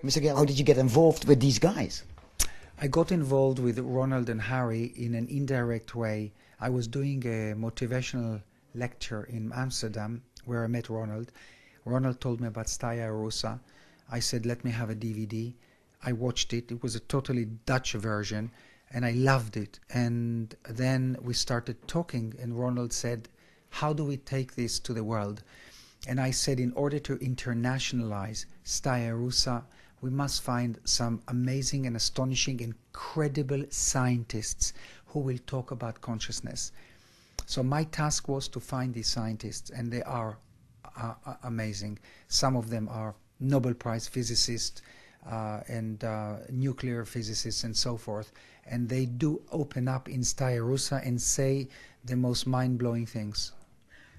Mr. Geller, how did you get involved with these guys? I got involved with Ronald and Harry in an indirect way. I was doing a motivational lecture in Amsterdam where I met Ronald. Ronald told me about Staya Erusa. I said, let me have a DVD. I watched it. It was a totally Dutch version and I loved it. And then we started talking and Ronald said, how do we take this to the world? And I said, in order to internationalize Staya Erusa, we must find some amazing and astonishing, incredible scientists who will talk about consciousness. So my task was to find these scientists, and they are amazing. Some of them are Nobel Prize physicists and nuclear physicists and so forth. And they do open up in Staya Erusa and say the most mind-blowing things.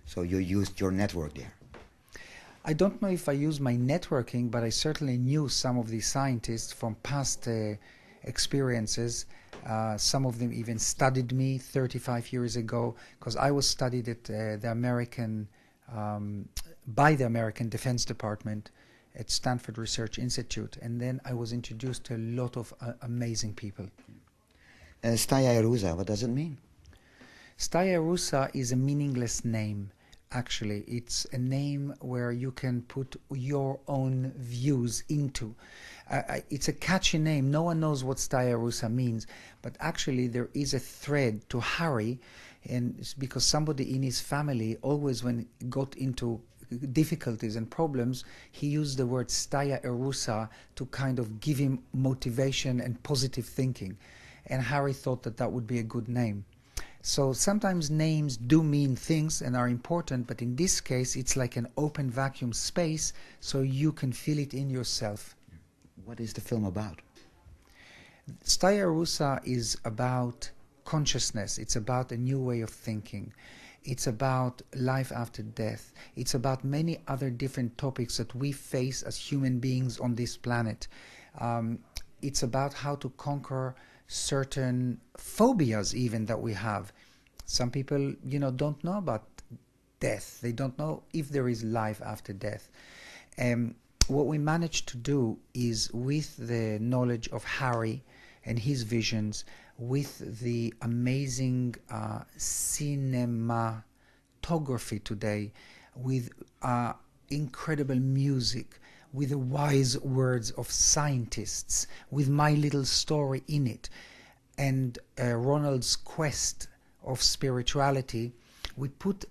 So you used your network there? I don't know if I used my networking, but I certainly knew some of these scientists from past experiences. Some of them even studied me 35 years ago, because I was studied at by the American Defense Department at Stanford Research Institute, and then I was introduced to a lot of amazing people. Staya Erusa, what does it mean? Staya Erusa is a meaningless name. Actually, it's a name where you can put your own views into. It's a catchy name. No one knows what Staya Erusa means, but actually there is a thread to Harry, and it's because somebody in his family always, when he got into difficulties and problems, he used the word Staya Erusa to kind of give him motivation and positive thinking. And Harry thought that that would be a good name. So sometimes names do mean things and are important, but in this case it's like an open vacuum space, so you can feel it in yourself. What is the film about? Staya Erusa is about consciousness. It's about a new way of thinking. It's about life after death. It's about many other different topics that we face as human beings on this planet. It's about how to conquer certain phobias even that we have. Some people, don't know about death. They don't know if there is life after death. What we managed to do is, with the knowledge of Harry and his visions, with the amazing cinematography today, with incredible music, with the wise words of scientists, with my little story in it, and Ronald's quest of spirituality, we put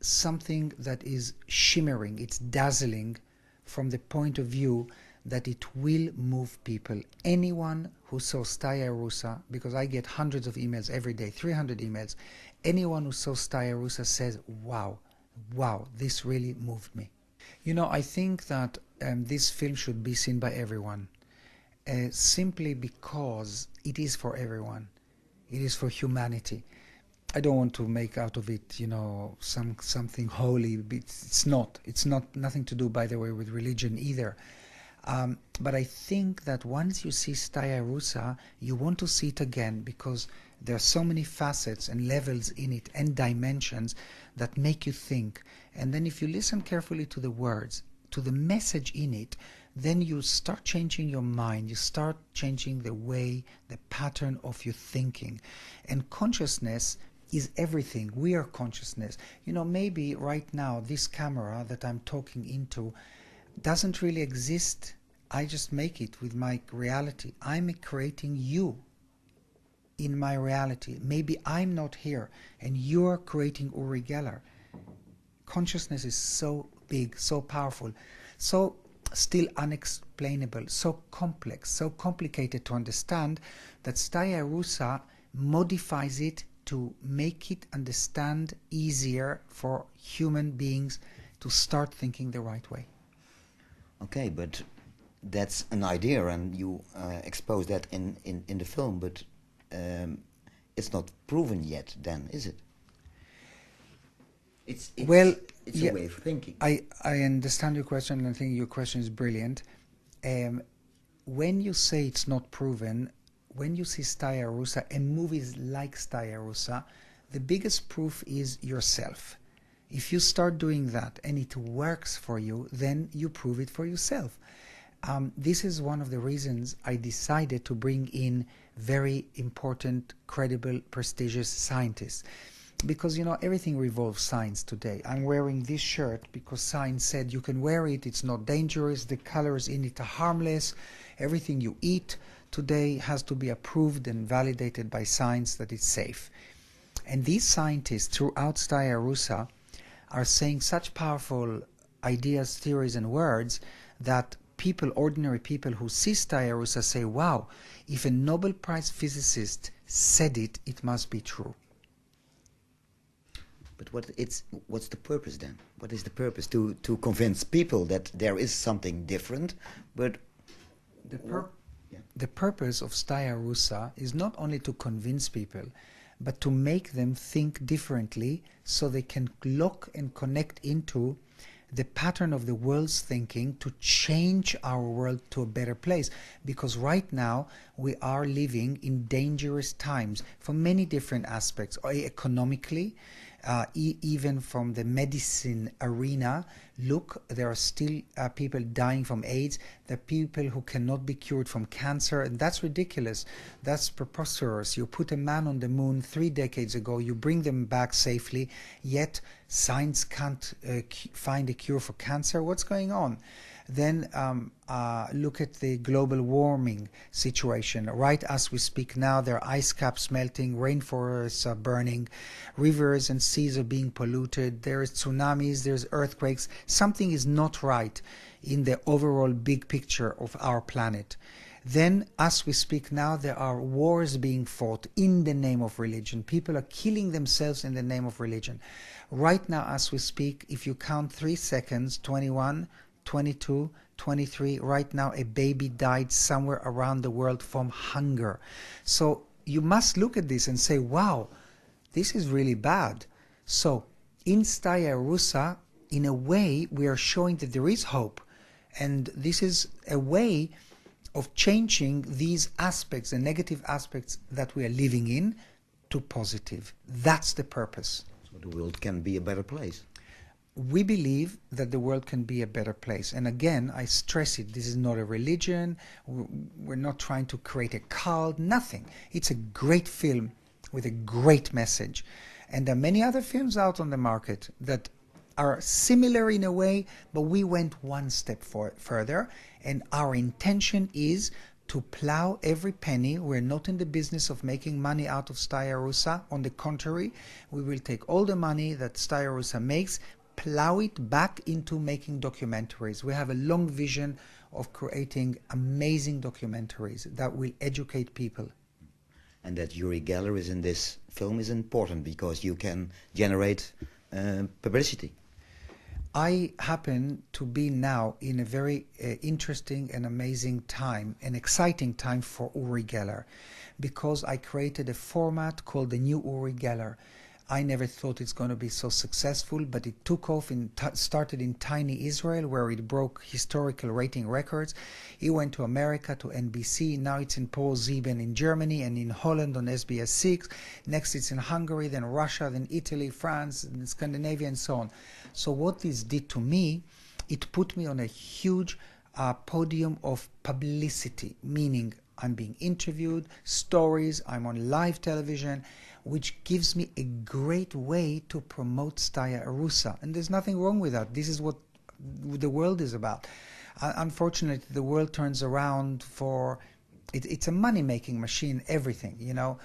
something that is shimmering, it's dazzling, from the point of view that it will move people. Anyone who saw Staya Erusa, because I get hundreds of emails every day, 300 emails, anyone who saw Staya Erusa says, wow, this really moved me. I think that this film should be seen by everyone, simply because it is for everyone. It is for humanity. I don't want to make out of it, something holy. It's not. It's nothing to do, by the way, with religion either. But I think that once you see Staya Erusa, you want to see it again, because there are so many facets and levels in it and dimensions that make you think. And then if you listen carefully to the words, to the message in it, then you start changing your mind. You start changing the way, the pattern of your thinking. And consciousness is everything. We are consciousness. Maybe right now this camera that I'm talking into doesn't really exist. I just make it with my reality. I'm creating you in my reality. Maybe I'm not here and you're creating Uri Geller. Consciousness is so big, so powerful, so still unexplainable, so complex, so complicated to understand, that Staya Erusa modifies it to make it understand easier for human beings to start thinking the right way. Okay, but that's an idea, and you expose that in the film, but it's not proven yet then, is it? It's a way of thinking. I understand your question, and I think your question is brilliant. When you say it's not proven, when you see Staya Erusa and movies like Staya Erusa, the biggest proof is yourself. If you start doing that and it works for you, then you prove it for yourself. This is one of the reasons I decided to bring in very important, credible, prestigious scientists. Because, you know, everything revolves science today. I'm wearing this shirt because science said you can wear it, it's not dangerous, the colors in it are harmless. Everything you eat today has to be approved and validated by science that it's safe. And these scientists throughout Staya Erusa are saying such powerful ideas, theories and words that people, ordinary people who see Staya Erusa say, wow, if a Nobel Prize physicist said it, it must be true. But what's the purpose then? What is the purpose? To convince people that there is something different, but the purpose of Staya Erusa is not only to convince people, but to make them think differently so they can look and connect into the pattern of the world's thinking to change our world to a better place. Because right now we are living in dangerous times for many different aspects, economically, even from the medicine arena. Look, there are still people dying from AIDS. There are people who cannot be cured from cancer, and that's ridiculous. That's preposterous. You put a man on the moon 3 decades ago, you bring them back safely, yet science can't find a cure for cancer. What's going on? Then look at the global warming situation. Right as we speak now, there are ice caps melting, rainforests are burning, rivers and seas are being polluted, there's tsunamis, there's earthquakes. Something is not right in the overall big picture of our planet. Then, as we speak now, there are wars being fought in the name of religion. People are killing themselves in the name of religion. Right now, as we speak, if you count 3 seconds, 21, 22, 23, right now a baby died somewhere around the world from hunger. So you must look at this and say, wow, this is really bad. So in Staya Erusa, in a way, we are showing that there is hope. And this is a way of changing these aspects, the negative aspects that we are living in, to positive. That's the purpose. So the world can be a better place. We believe that the world can be a better place. And again, I stress it, this is not a religion, we're not trying to create a cult, nothing. It's a great film with a great message. And there are many other films out on the market that are similar in a way, but we went one step further, and our intention is to plow every penny. We're not in the business of making money out of Staya Erusa. On the contrary, we will take all the money that Staya Erusa makes, plow it back into making documentaries. We have a long vision of creating amazing documentaries that will educate people. And that Uri Geller is in this film is important because you can generate publicity. I happen to be now in a very interesting and amazing time, an exciting time for Uri Geller, because I created a format called the New Uri Geller. I never thought it's going to be so successful, but it took off, started in tiny Israel, where it broke historical rating records. It went to America, to NBC. Now it's in ProSieben in Germany and in Holland on SBS 6. Next it's in Hungary, then Russia, then Italy, France, and Scandinavia, and so on. So what this did to me, it put me on a huge podium of publicity, meaning I'm being interviewed, stories, I'm on live television, which gives me a great way to promote Staya Erusa. And there's nothing wrong with that. This is what the world is about. Unfortunately, the world turns around for... It's a money-making machine, everything, you know.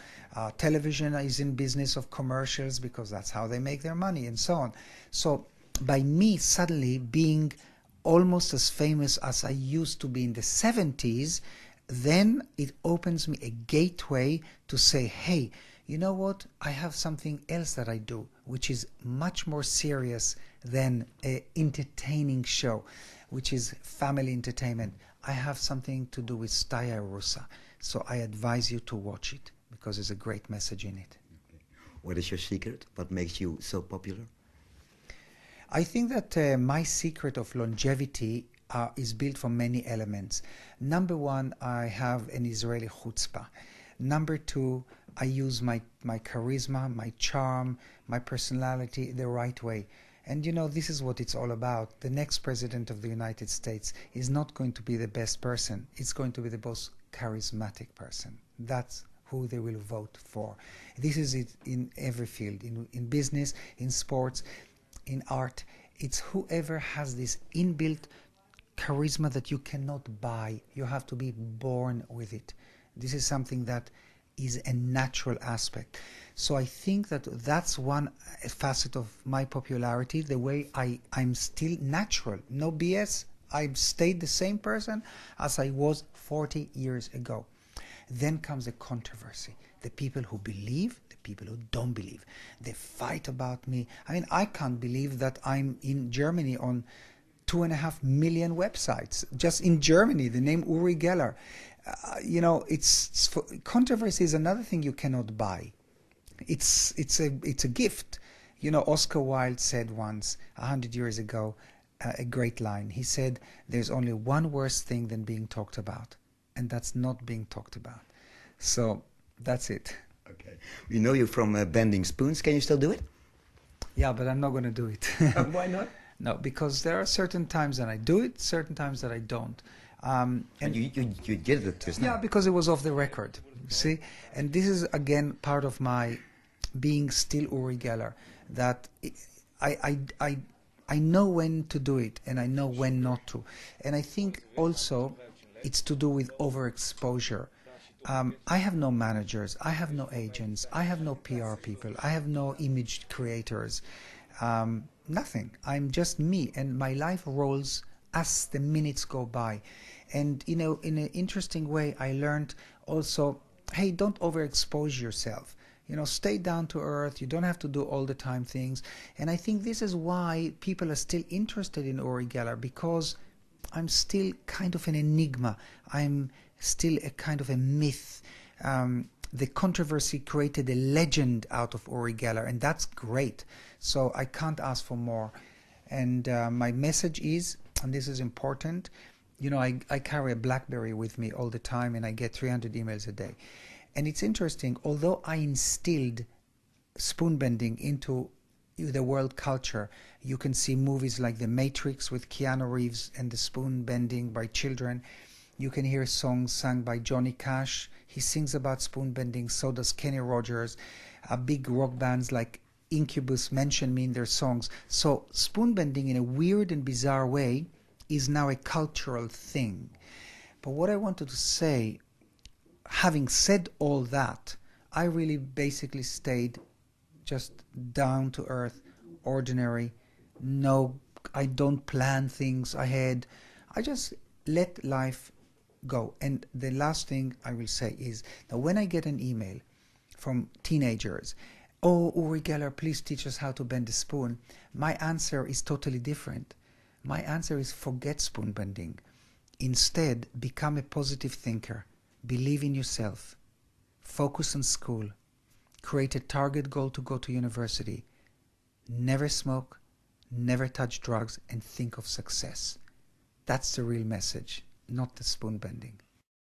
Television is in business of commercials because that's how they make their money and so on. So by me suddenly being almost as famous as I used to be in the 70s, then it opens me a gateway to say, hey, you know what, I have something else that I do, which is much more serious than an entertaining show, which is family entertainment. I have something to do with Staya Erusa, so I advise you to watch it, because there's a great message in it. Okay. What is your secret? What makes you so popular? I think that my secret of longevity is built from many elements. Number one, I have an Israeli chutzpah. Number two, I use my charisma, my charm, my personality the right way. And you know, this is what it's all about. The next president of the United States is not going to be the best person. It's going to be the most charismatic person. That's who they will vote for. This is it in every field, in business, in sports, in art. It's whoever has this inbuilt charisma that you cannot buy. You have to be born with it. This is something that is a natural aspect. So I think that that's one facet of my popularity, the way I'm still natural. No BS. I've stayed the same person as I was 40 years ago. Then comes the controversy. The people who believe, the people who don't believe. They fight about me. I mean, I can't believe that I'm in Germany on 2.5 million websites. Just in Germany, the name Uri Geller. You know, controversy is another thing you cannot buy. It's a gift. You know, Oscar Wilde said once, 100 years ago, a great line. He said, "There's only one worse thing than being talked about, and that's not being talked about." So that's it. Okay. We know you from bending spoons. Can you still do it? Yeah, but I'm not going to do it. Why not? No, because there are certain times that I do it, certain times that I don't. And you did it just now. Yeah, because it was off the record, see? And this is, again, part of my being still Uri Geller, that I know when to do it and I know when not to. And I think also it's to do with overexposure. I have no managers, I have no agents, I have no PR people, I have no image creators, nothing. I'm just me, and my life rolls as the minutes go by. And you know, in an interesting way, I learned also, hey, don't overexpose yourself. You know, stay down to earth. You don't have to do all the time things. And I think this is why people are still interested in Uri Geller, because I'm still kind of an enigma. I'm still a kind of a myth. The controversy created a legend out of Uri Geller, and that's great. So I can't ask for more. And my message is, and this is important, you know, I carry a BlackBerry with me all the time, and I get 300 emails a day. And it's interesting, although I instilled spoon bending into the world culture, you can see movies like The Matrix with Keanu Reeves and the spoon bending by children. You can hear songs sung by Johnny Cash. He sings about spoon bending, so does Kenny Rogers. Big rock bands like Incubus mention me in their songs. So spoon bending, in a weird and bizarre way, is now a cultural thing. But what I wanted to say, having said all that, I really basically stayed just down to earth, ordinary. No, I don't plan things ahead. I just let life go. And the last thing I will say is that when I get an email from teenagers, "Oh, Uri Geller, please teach us how to bend a spoon," my answer is totally different. My answer is, forget spoon bending. Instead, become a positive thinker. Believe in yourself. Focus on school. Create a target goal to go to university. Never smoke, never touch drugs, and think of success. That's the real message, not the spoon bending.